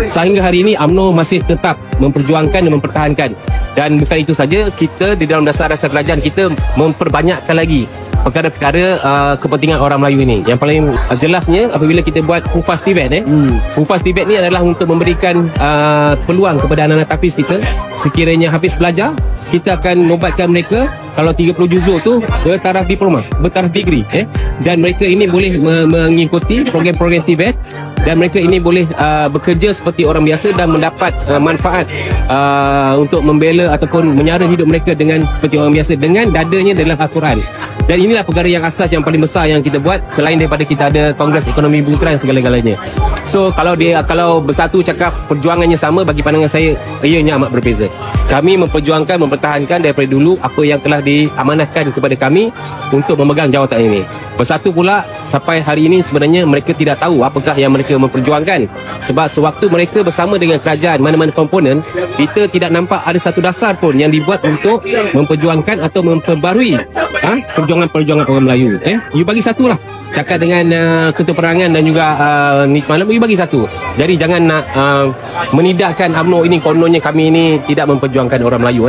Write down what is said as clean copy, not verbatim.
Sehingga hari ini UMNO masih tetap memperjuangkan dan mempertahankan. Dan bukan itu saja, kita di dalam dasar-dasar kerajaan kita memperbanyakkan lagi perkara-perkara kepentingan orang Melayu ini. Yang paling jelasnya apabila kita buat Hufaz Tibet Hufaz Tibet ni adalah untuk memberikan peluang kepada anak-anak tapis kita. Sekiranya habis belajar, kita akan nobatkan mereka kalau 30 juzuk tu bertaraf diploma, bertaraf degree, dan mereka ini boleh mengikuti program-program Tibet, dan mereka ini boleh bekerja seperti orang biasa dan mendapat manfaat untuk membela ataupun menyara hidup mereka dengan seperti orang biasa dengan dadanya dalam Al-Quran. Dan inilah perkara yang asas yang paling besar yang kita buat selain daripada kita ada Kongres Ekonomi Bumi segala-galanya. So kalau bersatu cakap perjuangannya sama, bagi pandangan saya ianya amat berbeza. Kami memperjuangkan, mempertahankan daripada dulu apa yang telah diamanahkan kepada kami untuk memegang jawatan ini. Bersatu pula sampai hari ini sebenarnya mereka tidak tahu apakah yang mereka memperjuangkan. Sebab sewaktu mereka bersama dengan kerajaan mana-mana komponen, kita tidak nampak ada satu dasar pun yang dibuat untuk memperjuangkan atau memperbarui perjuangan orang Melayu. You bagi satu lah. Cakap dengan Ketua Perangan dan juga Nik Malam, you bagi satu. Jadi jangan nak menidakkan UMNO ini kononnya kami ini tidak memperjuangkan orang Melayu.